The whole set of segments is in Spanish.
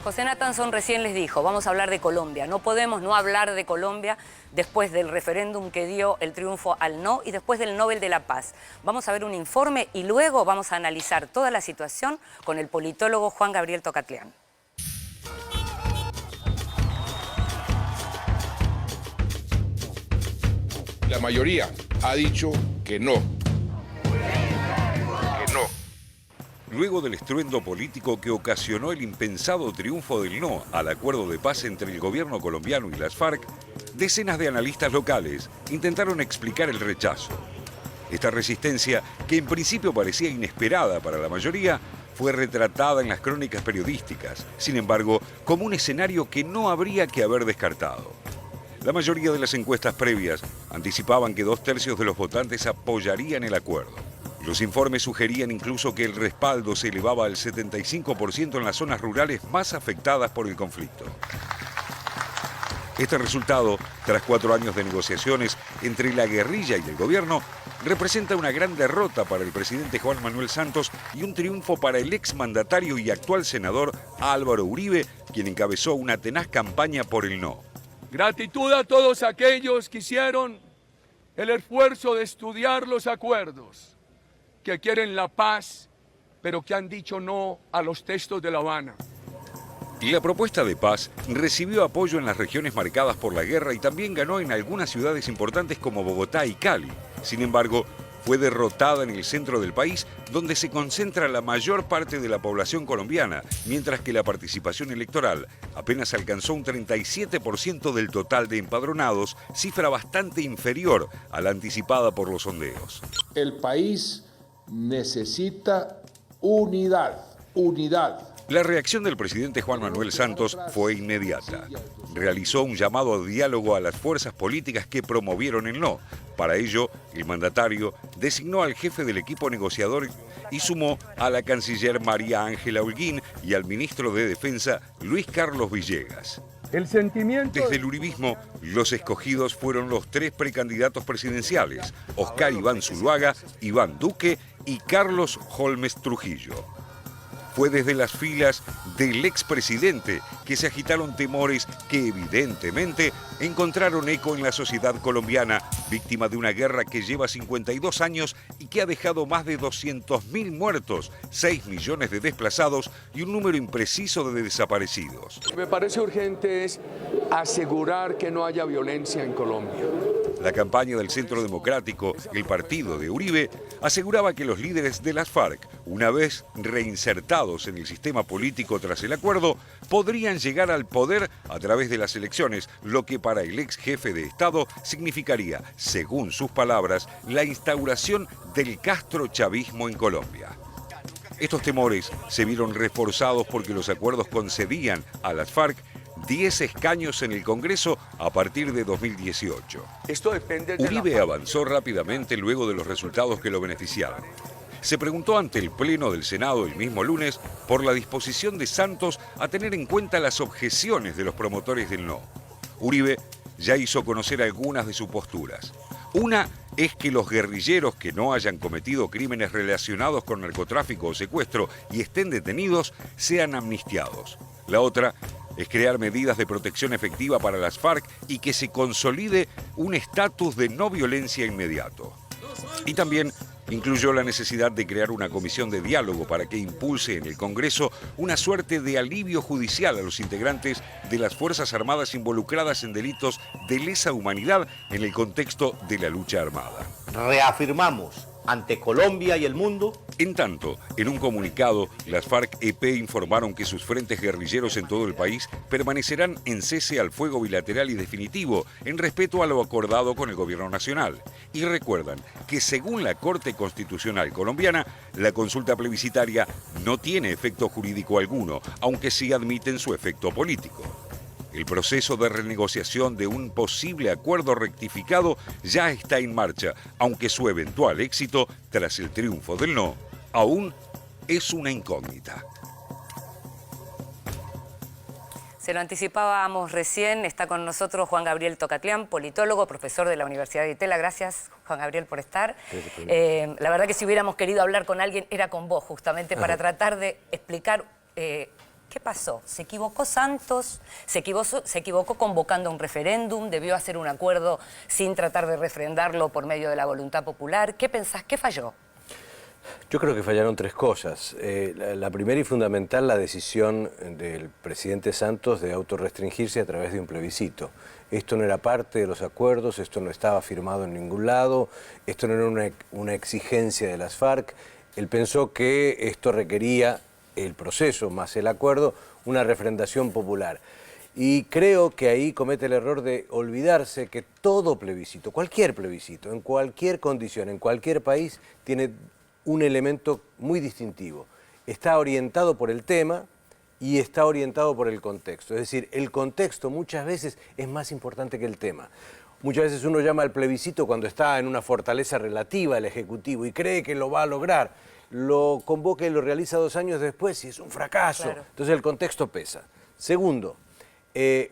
José Natanson recién les dijo, vamos a hablar de Colombia. No podemos no hablar de Colombia después del referéndum que dio el triunfo al no y después del Nobel de la Paz. Vamos a ver un informe y luego vamos a analizar toda la situación con el politólogo Juan Gabriel Tocatlián. La mayoría ha dicho que no. Que no. Luego del estruendo político que ocasionó el impensado triunfo del no al acuerdo de paz entre el gobierno colombiano y las FARC, decenas de analistas locales intentaron explicar el rechazo. Esta resistencia, que en principio parecía inesperada para la mayoría, fue retratada en las crónicas periodísticas, sin embargo, como un escenario que no habría que haber descartado. La mayoría de las encuestas previas anticipaban que 2/3 de los votantes apoyarían el acuerdo. Los informes sugerían incluso que el respaldo se elevaba al 75% en las zonas rurales más afectadas por el conflicto. Este resultado, tras 4 años de negociaciones entre la guerrilla y el gobierno, representa una gran derrota para el presidente Juan Manuel Santos y un triunfo para el exmandatario y actual senador Álvaro Uribe, quien encabezó una tenaz campaña por el no. Gratitud a todos aquellos que hicieron el esfuerzo de estudiar los acuerdos, que quieren la paz, pero que han dicho no a los textos de La Habana. La propuesta de paz recibió apoyo en las regiones marcadas por la guerra y también ganó en algunas ciudades importantes como Bogotá y Cali. Sin embargo, fue derrotada en el centro del país, donde se concentra la mayor parte de la población colombiana, mientras que la participación electoral apenas alcanzó un 37% del total de empadronados, cifra bastante inferior a la anticipada por los sondeos. El país necesita unidad. La reacción del presidente Juan Manuel Santos fue inmediata. Realizó un llamado a diálogo a las fuerzas políticas que promovieron el no. Para ello, el mandatario designó al jefe del equipo negociador y sumó a la canciller María Ángela Holguín y al ministro de Defensa Luis Carlos Villegas. Desde el uribismo, los escogidos fueron los 3 precandidatos presidenciales, Oscar Iván Zuluaga, Iván Duque y Carlos Holmes Trujillo. Fue desde las filas del expresidente que se agitaron temores que evidentemente encontraron eco en la sociedad colombiana, víctima de una guerra que lleva 52 años y que ha dejado más de 200.000 muertos, 6 millones de desplazados y un número impreciso de desaparecidos. Lo que me parece urgente es asegurar que no haya violencia en Colombia. La campaña del Centro Democrático, el partido de Uribe, aseguraba que los líderes de las FARC, una vez reinsertados en el sistema político tras el acuerdo, podrían llegar al poder a través de las elecciones, lo que para el ex jefe de Estado significaría, según sus palabras, la instauración del castrochavismo en Colombia. Estos temores se vieron reforzados porque los acuerdos concedían a las FARC 10 escaños en el Congreso a partir de 2018. Uribe avanzó rápidamente luego de los resultados que lo beneficiaron. Se preguntó ante el Pleno del Senado el mismo lunes por la disposición de Santos a tener en cuenta las objeciones de los promotores del no. Uribe ya hizo conocer algunas de sus posturas. Una es que los guerrilleros que no hayan cometido crímenes relacionados con narcotráfico o secuestro y estén detenidos sean amnistiados. La otra es crear medidas de protección efectiva para las FARC y que se consolide un estatus de no violencia inmediato. Y también incluyó la necesidad de crear una comisión de diálogo para que impulse en el Congreso una suerte de alivio judicial a los integrantes de las Fuerzas Armadas involucradas en delitos de lesa humanidad en el contexto de la lucha armada. Reafirmamos ante Colombia y el mundo. En tanto, en un comunicado, las FARC-EP informaron que sus frentes guerrilleros en todo el país permanecerán en cese al fuego bilateral y definitivo, en respeto a lo acordado con el gobierno nacional. Y recuerdan que según la Corte Constitucional colombiana, la consulta plebiscitaria no tiene efecto jurídico alguno, aunque sí admiten su efecto político. El proceso de renegociación de un posible acuerdo rectificado ya está en marcha, aunque su eventual éxito, tras el triunfo del no, aún es una incógnita. Se lo anticipábamos recién, está con nosotros Juan Gabriel Tocatlián, politólogo, profesor de la Universidad de Itela. Gracias, Juan Gabriel, por estar. La verdad que si hubiéramos querido hablar con alguien, era con vos, justamente, para tratar de explicar ¿Qué pasó? ¿Se equivocó Santos? ¿Se equivocó convocando un referéndum? ¿Debió hacer un acuerdo sin tratar de refrendarlo por medio de la voluntad popular? ¿Qué pensás? ¿Qué falló? Yo creo que fallaron tres cosas. La primera y fundamental, la decisión del presidente Santos de autorrestringirse a través de un plebiscito. Esto no era parte de los acuerdos, esto no estaba firmado en ningún lado, esto no era una exigencia de las FARC. Él pensó que esto requería el proceso más el acuerdo, una refrendación popular. Y creo que ahí comete el error de olvidarse que todo plebiscito, cualquier plebiscito, en cualquier condición, en cualquier país, tiene un elemento muy distintivo. Está orientado por el tema y está orientado por el contexto. Es decir, el contexto muchas veces es más importante que el tema. Muchas veces uno llama al plebiscito cuando está en una fortaleza relativa el Ejecutivo y cree que lo va a lograr. Lo convoca y lo realiza 2 años después y es un fracaso. Claro. Entonces el contexto pesa. Segundo,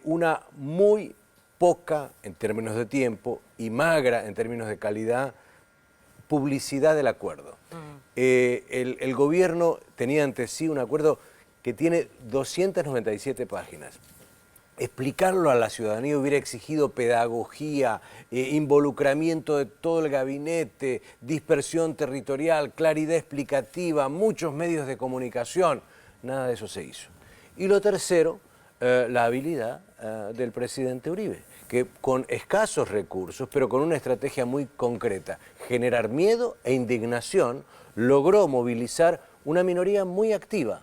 una muy poca en términos de tiempo y magra en términos de calidad publicidad del acuerdo. El gobierno tenía ante sí un acuerdo que tiene 297 páginas. Explicarlo a la ciudadanía hubiera exigido pedagogía, involucramiento de todo el gabinete, dispersión territorial, claridad explicativa, muchos medios de comunicación. Nada de eso se hizo. Y lo tercero, la habilidad del presidente Uribe, que con escasos recursos, pero con una estrategia muy concreta, generar miedo e indignación, logró movilizar una minoría muy activa,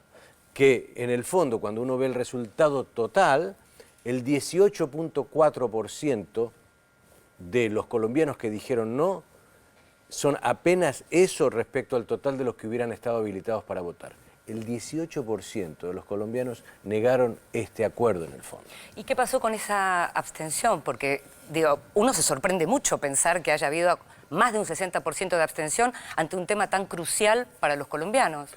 que en el fondo, cuando uno ve el resultado total, el 18.4% de los colombianos que dijeron no, son apenas eso respecto al total de los que hubieran estado habilitados para votar. El 18% de los colombianos negaron este acuerdo en el fondo. ¿Y qué pasó con esa abstención? Porque, digo, uno se sorprende mucho pensar que haya habido más de un 60% de abstención ante un tema tan crucial para los colombianos.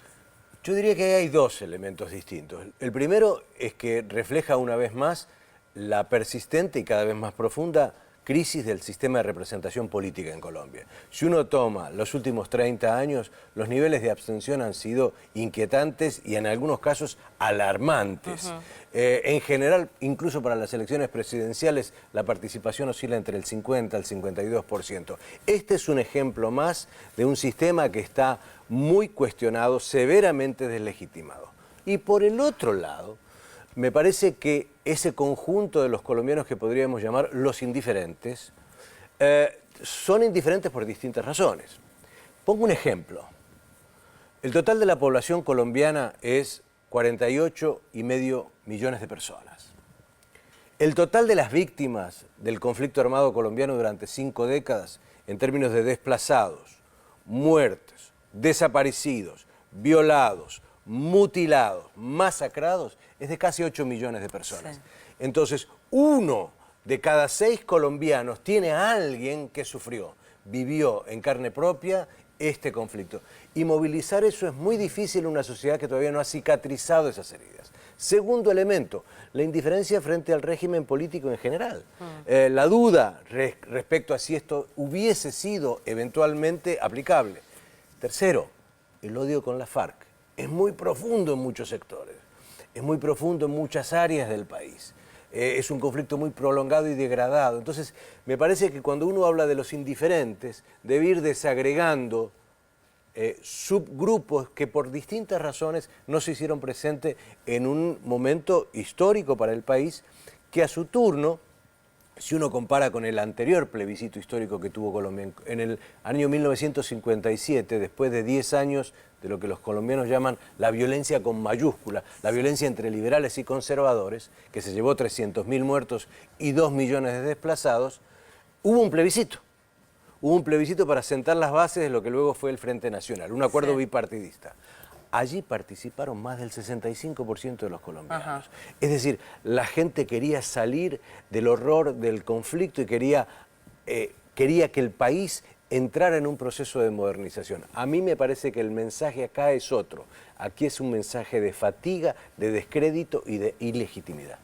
Yo diría que hay dos elementos distintos. El primero es que refleja una vez más la persistente y cada vez más profunda crisis del sistema de representación política en Colombia. Si uno toma los últimos 30 años, los niveles de abstención han sido inquietantes y en algunos casos alarmantes. En general, incluso para las elecciones presidenciales, la participación oscila entre el 50 al 52%. Este es un ejemplo más de un sistema que está muy cuestionado, severamente deslegitimado. Y por el otro lado, me parece que ese conjunto de los colombianos que podríamos llamar los indiferentes, son indiferentes por distintas razones. Pongo un ejemplo. El total de la población colombiana es 48,5 millones de personas. El total de las víctimas del conflicto armado colombiano durante 5 décadas, en términos de desplazados, muertos, desaparecidos, violados, mutilados, masacrados, es de casi 8 millones de personas. Sí. Entonces, 1 de cada 6 colombianos tiene a alguien que sufrió, vivió en carne propia este conflicto. Y movilizar eso es muy difícil en una sociedad que todavía no ha cicatrizado esas heridas. Segundo elemento, la indiferencia frente al régimen político en general. La duda respecto a si esto hubiese sido eventualmente aplicable. Tercero, el odio con la FARC. Es muy profundo en muchos sectores, es muy profundo en muchas áreas del país. Es un conflicto muy prolongado y degradado. Entonces, me parece que cuando uno habla de los indiferentes, debe ir desagregando subgrupos que por distintas razones no se hicieron presentes en un momento histórico para el país, que a su turno, si uno compara con el anterior plebiscito histórico que tuvo Colombia, en el año 1957, después de 10 años de lo que los colombianos llaman la violencia con mayúscula, la violencia entre liberales y conservadores, que se llevó 300.000 muertos y 2 millones de desplazados, hubo un plebiscito. Hubo un plebiscito para sentar las bases de lo que luego fue el Frente Nacional, un acuerdo bipartidista. Allí participaron más del 65% de los colombianos. Es decir, la gente quería salir del horror del conflicto y quería que el país entrara en un proceso de modernización. A mí me parece que el mensaje acá es otro. Aquí es un mensaje de fatiga, de descrédito y de ilegitimidad.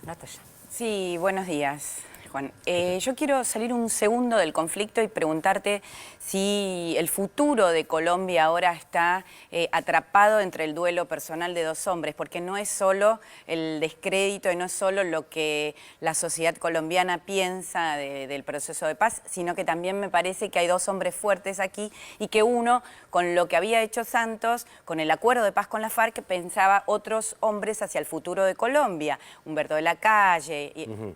Natalia. Sí, buenos días, Juan. Yo quiero salir un segundo del conflicto y preguntarte si el futuro de Colombia ahora está atrapado entre el duelo personal de dos hombres, porque no es solo el descrédito y no es solo lo que la sociedad colombiana piensa del proceso de paz, sino que también me parece que hay dos hombres fuertes aquí y que uno, con lo que había hecho Santos, con el acuerdo de paz con la FARC, pensaba otros hombres hacia el futuro de Colombia, Humberto de la Calle,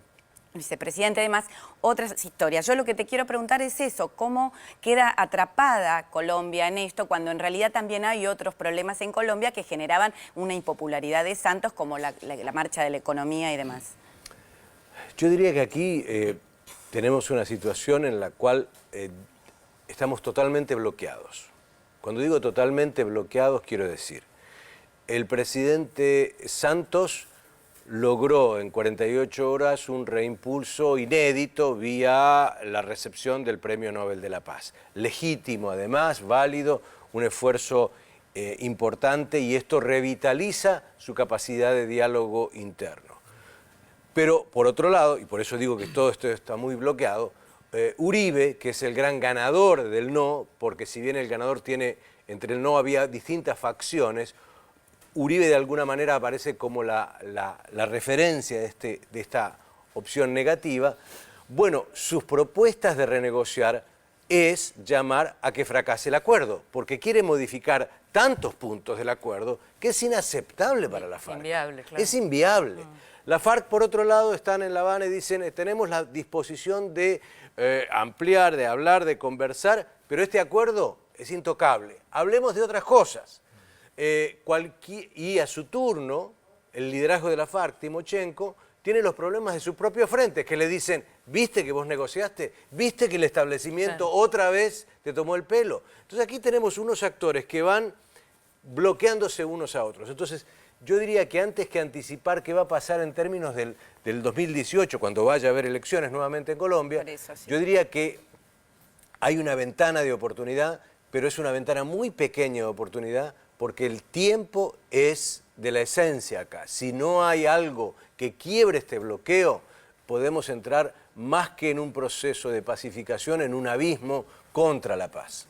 vicepresidente, además, otras historias. Yo lo que te quiero preguntar es eso, ¿cómo queda atrapada Colombia en esto cuando en realidad también hay otros problemas en Colombia que generaban una impopularidad de Santos, como la marcha de la economía y demás? Yo diría que aquí tenemos una situación en la cual estamos totalmente bloqueados. Cuando digo totalmente bloqueados, quiero decir, el presidente Santos logró en 48 horas un reimpulso inédito vía la recepción del Premio Nobel de la Paz. Legítimo, además, válido, un esfuerzo importante, y esto revitaliza su capacidad de diálogo interno. Pero, por otro lado, y por eso digo que todo esto está muy bloqueado, Uribe, que es el gran ganador del no, porque si bien el ganador tiene, entre el no había distintas facciones, Uribe de alguna manera aparece como la referencia de esta opción negativa. Bueno, sus propuestas de renegociar es llamar a que fracase el acuerdo, porque quiere modificar tantos puntos del acuerdo que es inaceptable para la FARC. Inviable, claro. Es inviable. La FARC, por otro lado, están en La Habana y dicen, tenemos la disposición de ampliar, de hablar, de conversar, pero este acuerdo es intocable. Hablemos de otras cosas. Y a su turno, el liderazgo de la FARC, Timochenko, tiene los problemas de su propio frente, que le dicen, ¿viste que vos negociaste? ¿Viste que el establecimiento otra vez te tomó el pelo? Entonces aquí tenemos unos actores que van bloqueándose unos a otros. Entonces yo diría que antes que anticipar qué va a pasar en términos del 2018, cuando vaya a haber elecciones nuevamente en Colombia, yo diría que hay una ventana de oportunidad, pero es una ventana muy pequeña de oportunidad, porque el tiempo es de la esencia acá. Si no hay algo que quiebre este bloqueo, podemos entrar más que en un proceso de pacificación, en un abismo contra la paz.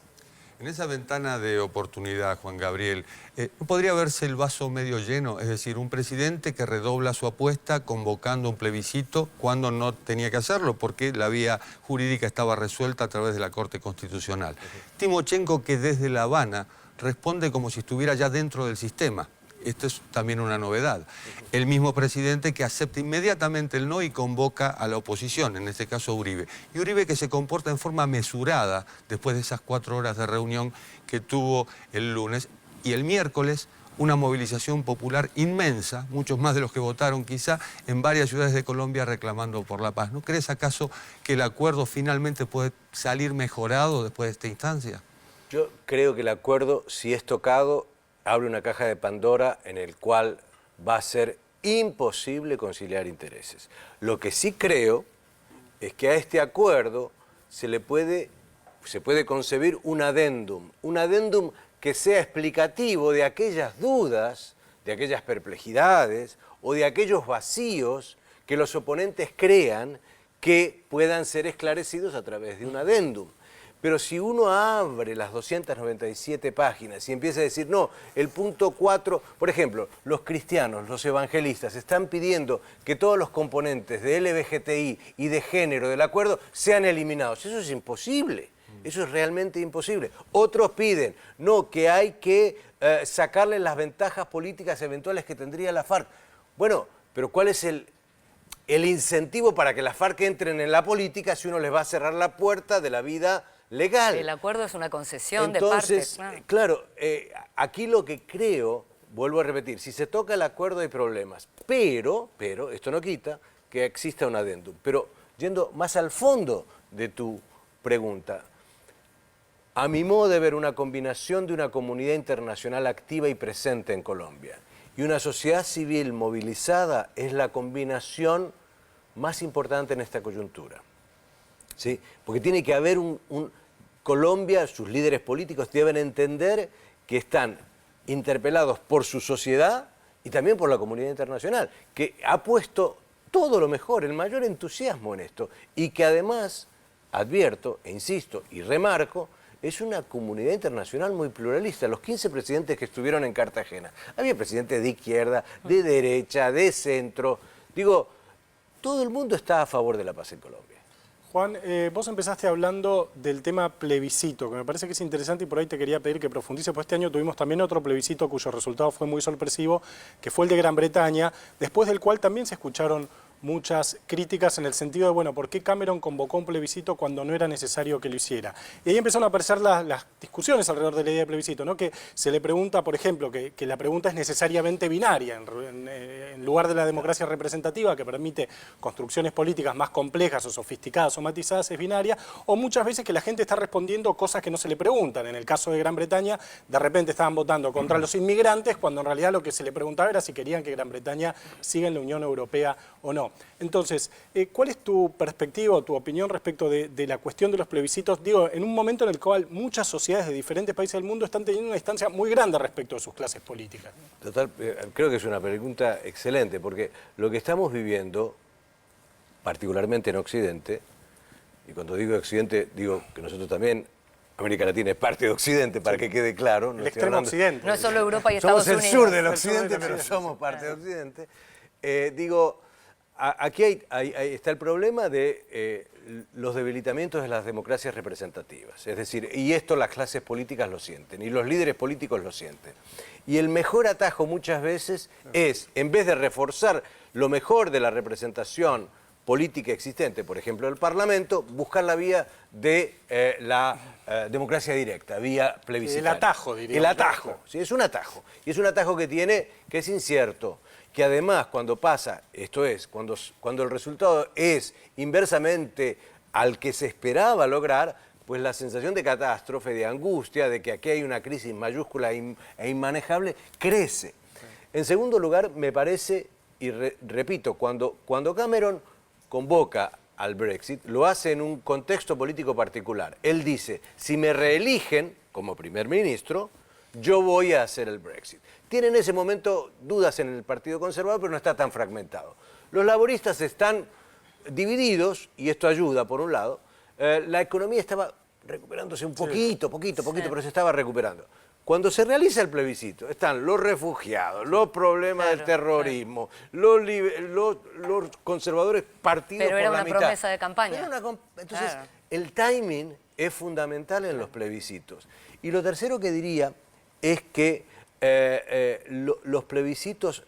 En esa ventana de oportunidad, Juan Gabriel, ¿no podría verse el vaso medio lleno? Es decir, un presidente que redobla su apuesta convocando un plebiscito cuando no tenía que hacerlo, porque la vía jurídica estaba resuelta a través de la Corte Constitucional. Timochenko, que desde La Habana responde como si estuviera ya dentro del sistema. Esto es también una novedad. El mismo presidente que acepta inmediatamente el no y convoca a la oposición, en este caso Uribe. Y Uribe, que se comporta en forma mesurada después de esas 4 horas de reunión que tuvo el lunes. Y el miércoles, una movilización popular inmensa, muchos más de los que votaron quizá, en varias ciudades de Colombia reclamando por la paz. ¿No crees acaso que el acuerdo finalmente puede salir mejorado después de esta instancia? Yo creo que el acuerdo, si es tocado, abre una caja de Pandora en el cual va a ser imposible conciliar intereses. Lo que sí creo es que a este acuerdo se puede concebir un adendum que sea explicativo de aquellas dudas, de aquellas perplejidades o de aquellos vacíos que los oponentes crean que puedan ser esclarecidos a través de un adendum. Pero si uno abre las 297 páginas y empieza a decir, no, el punto 4, por ejemplo, los cristianos, los evangelistas, están pidiendo que todos los componentes de LGBTI y de género del acuerdo sean eliminados. Eso es imposible, eso es realmente imposible. Otros piden, no, que hay que sacarle las ventajas políticas eventuales que tendría la FARC. Bueno, pero ¿cuál es el incentivo para que las FARC entren en la política si uno les va a cerrar la puerta de la vida legal? El acuerdo es una concesión de parte. Entonces, claro, aquí lo que creo, vuelvo a repetir, si se toca el acuerdo hay problemas, pero esto no quita que exista un adendum. Pero yendo más al fondo de tu pregunta, a mi modo de ver, una combinación de una comunidad internacional activa y presente en Colombia y una sociedad civil movilizada es la combinación más importante en esta coyuntura. ¿Sí? Porque tiene que haber Colombia, sus líderes políticos deben entender que están interpelados por su sociedad y también por la comunidad internacional, que ha puesto todo lo mejor, el mayor entusiasmo en esto. Y que además, advierto, e insisto y remarco, es una comunidad internacional muy pluralista. Los 15 presidentes que estuvieron en Cartagena, había presidentes de izquierda, de derecha, de centro. Digo, todo el mundo está a favor de la paz en Colombia. Juan, vos empezaste hablando del tema plebiscito, que me parece que es interesante y por ahí te quería pedir que profundice, pues este año tuvimos también otro plebiscito cuyo resultado fue muy sorpresivo, que fue el de Gran Bretaña, después del cual también se escucharon muchas críticas en el sentido de, bueno, ¿por qué Cameron convocó un plebiscito cuando no era necesario que lo hiciera? Y ahí empezaron a aparecer las discusiones alrededor de la idea de plebiscito, ¿no? Que se le pregunta, por ejemplo, que la pregunta es necesariamente binaria, en lugar de la democracia representativa, que permite construcciones políticas más complejas o sofisticadas o matizadas, es binaria, o muchas veces que la gente está respondiendo cosas que no se le preguntan. En el caso de Gran Bretaña, de repente estaban votando contra los inmigrantes, cuando en realidad lo que se le preguntaba era si querían que Gran Bretaña siga en la Unión Europea o no. Entonces, ¿cuál es tu perspectiva o tu opinión respecto de la cuestión de los plebiscitos? Digo, en un momento en el cual muchas sociedades de diferentes países del mundo están teniendo una distancia muy grande respecto de sus clases políticas. Total, creo que es una pregunta excelente, porque lo que estamos viviendo, particularmente en Occidente, y cuando digo Occidente, digo que nosotros también, América Latina es parte de Occidente, para que quede claro. El extremo Occidente. No es solo Europa y Estados Unidos. Somos el sur del Occidente, pero somos parte de Occidente. Digo, aquí está el problema de los debilitamientos de las democracias representativas. Es decir, y esto las clases políticas lo sienten, y los líderes políticos lo sienten. Y el mejor atajo muchas veces es, en vez de reforzar lo mejor de la representación política existente, por ejemplo el Parlamento, buscar la vía de la democracia directa, vía plebiscitaria. El atajo, diría. El atajo, sí, es un atajo. Y es un atajo que es incierto, que además cuando pasa, esto es, cuando el resultado es inversamente al que se esperaba lograr, pues la sensación de catástrofe, de angustia, de que aquí hay una crisis mayúscula e inmanejable, crece. En segundo lugar, me parece, y repito, cuando Cameron convoca al Brexit, lo hace en un contexto político particular. Él dice, si me reeligen como primer ministro, yo voy a hacer el Brexit. Tiene en ese momento dudas en el Partido Conservador, pero no está tan fragmentado. Los laboristas están divididos, y esto ayuda por un lado. La economía estaba recuperándose un poquito, pero se estaba recuperando. Cuando se realiza el plebiscito, están los refugiados, los problemas del terrorismo, los conservadores partidos por la mitad. Pero era una promesa de campaña. Entonces, el timing es fundamental en los plebiscitos. Y lo tercero que diría es que los plebiscitos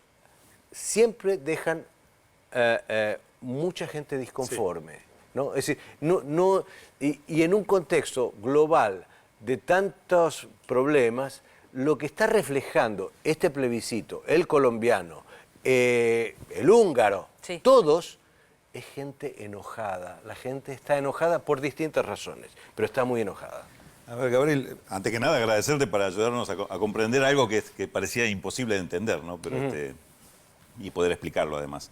siempre dejan mucha gente disconforme, ¿no? Es decir, y en un contexto global de tantos problemas, lo que está reflejando este plebiscito, el colombiano, el húngaro, todos, es gente enojada. La gente está enojada por distintas razones, pero está muy enojada. A ver, Gabriel, antes que nada agradecerte para ayudarnos a comprender algo que parecía imposible de entender, ¿no? Pero, y poder explicarlo además.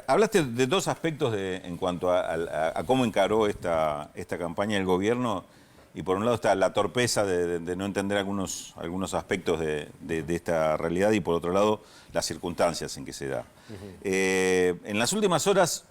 Hablaste de dos aspectos en cuanto a cómo encaró esta campaña el gobierno, y por un lado está la torpeza de no entender algunos aspectos de esta realidad, y por otro lado las circunstancias en que se da. En las últimas horas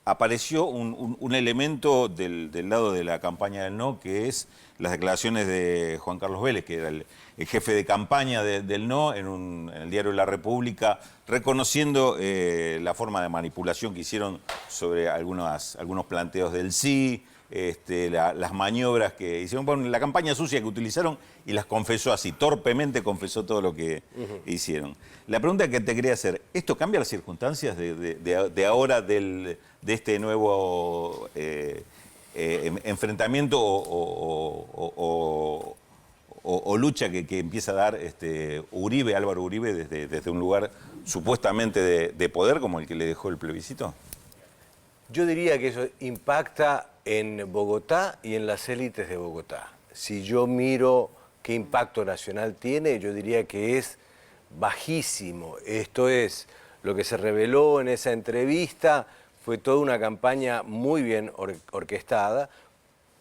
apareció un elemento del lado de la campaña del no, que es las declaraciones de Juan Carlos Vélez, que era el jefe de campaña del no, en el diario La República, reconociendo la forma de manipulación que hicieron sobre algunos planteos del sí, las maniobras que hicieron, bueno, la campaña sucia que utilizaron, y las confesó así, torpemente confesó todo lo que hicieron. La pregunta que te quería hacer, ¿esto cambia las circunstancias de ahora de este nuevo enfrentamiento o lucha que empieza a dar Álvaro Uribe desde un lugar supuestamente de poder como el que le dejó el plebiscito? Yo diría que eso impacta en Bogotá y en las élites de Bogotá. Si yo miro qué impacto nacional tiene, yo diría que es bajísimo. Esto es, lo que se reveló en esa entrevista fue toda una campaña muy bien orquestada,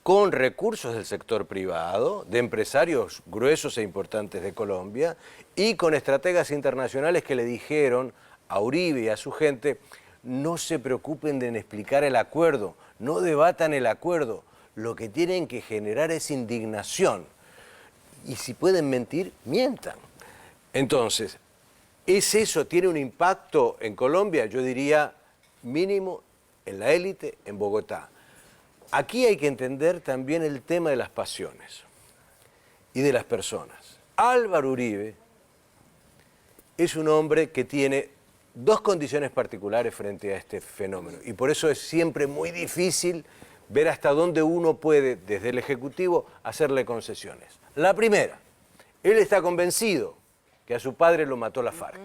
con recursos del sector privado, de empresarios gruesos e importantes de Colombia, y con estrategas internacionales que le dijeron a Uribe y a su gente: no se preocupen en explicar el acuerdo, no debatan el acuerdo. Lo que tienen que generar es indignación. Y si pueden mentir, mientan. Entonces, ¿es eso? ¿Tiene un impacto en Colombia? Yo diría mínimo en la élite, en Bogotá. Aquí hay que entender también el tema de las pasiones y de las personas. Álvaro Uribe es un hombre que tiene dos condiciones particulares frente a este fenómeno. Y por eso es siempre muy difícil ver hasta dónde uno puede, desde el Ejecutivo, hacerle concesiones. La primera, él está convencido que a su padre lo mató la FARC.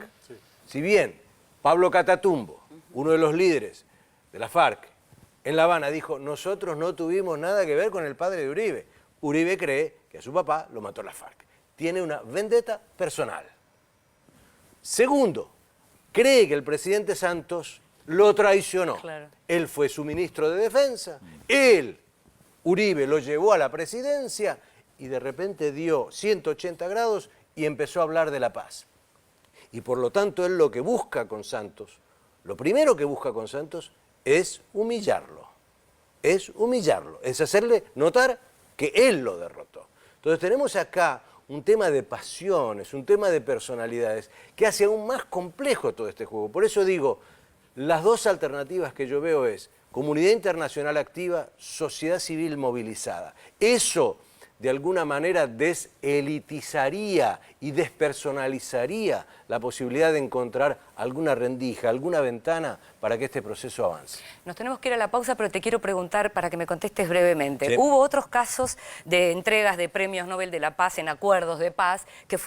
Si bien Pablo Catatumbo, uno de los líderes de la FARC, en La Habana dijo, nosotros no tuvimos nada que ver con el padre de Uribe. Uribe cree que a su papá lo mató la FARC. Tiene una vendetta personal. Segundo, cree que el presidente Santos lo traicionó. Claro. Él fue su ministro de Defensa, él, Uribe, lo llevó a la presidencia y de repente dio 180 grados y empezó a hablar de la paz. Y por lo tanto él lo que busca con Santos, lo primero que busca con Santos es humillarlo. Es hacerle notar que él lo derrotó. Entonces tenemos acá un tema de pasiones, un tema de personalidades, que hace aún más complejo todo este juego. Por eso digo, las dos alternativas que yo veo es comunidad internacional activa, sociedad civil movilizada. Eso, de alguna manera, deselitizaría y despersonalizaría la posibilidad de encontrar alguna rendija, alguna ventana para que este proceso avance. Nos tenemos que ir a la pausa, pero te quiero preguntar para que me contestes brevemente. Sí. Hubo otros casos de entregas de premios Nobel de la Paz en acuerdos de paz que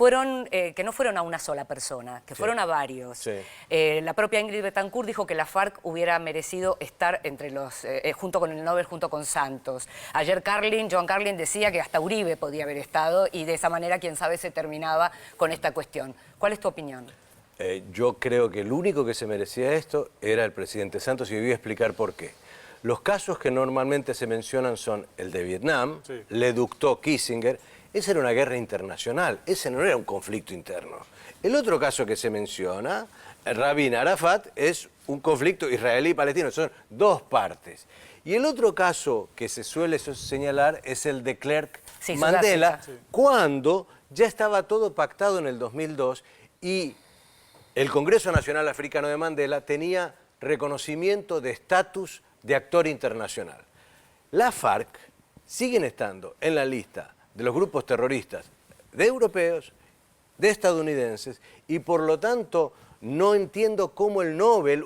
no fueron a una sola persona, que fueron a varios. Sí. La propia Ingrid Betancourt dijo que la FARC hubiera merecido estar entre los, junto con el Nobel, junto con Santos. Ayer Joan Carlin decía que hasta Uribe podía haber estado y de esa manera, quién sabe, se terminaba con esta cuestión. ¿Cuál es tu opinión? Yo creo que el único que se merecía esto era el presidente Santos y voy a explicar por qué. Los casos que normalmente se mencionan son el de Vietnam, Sí. Le Duc Kissinger. Esa era una guerra internacional, ese no era un conflicto interno. El otro caso que se menciona, Rabin Arafat, es un conflicto israelí-palestino, son dos partes. Y el otro caso que se suele señalar es el de Clerk Mandela, cuando ya estaba todo pactado en el 2002 y el Congreso Nacional Africano de Mandela tenía reconocimiento de estatus de actor internacional. La FARC siguen estando en la lista de los grupos terroristas de europeos, de estadounidenses, y por lo tanto no entiendo cómo el Nobel,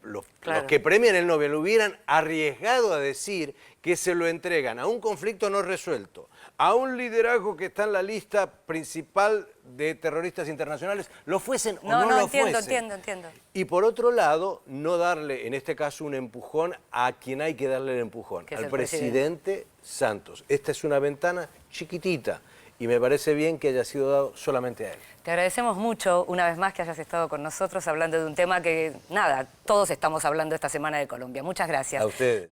los que premian el Nobel hubieran arriesgado a decir que se lo entregan a un conflicto no resuelto, a un liderazgo que está en la lista principal de terroristas internacionales, lo fuesen o no lo fuesen. Entiendo. Y por otro lado, no darle, en este caso, un empujón a quien hay que darle el empujón, al presidente Santos. Esta es una ventana chiquitita y me parece bien que haya sido dado solamente a él. Te agradecemos mucho una vez más que hayas estado con nosotros hablando de un tema que, nada, todos estamos hablando esta semana de Colombia. Muchas gracias. A ustedes.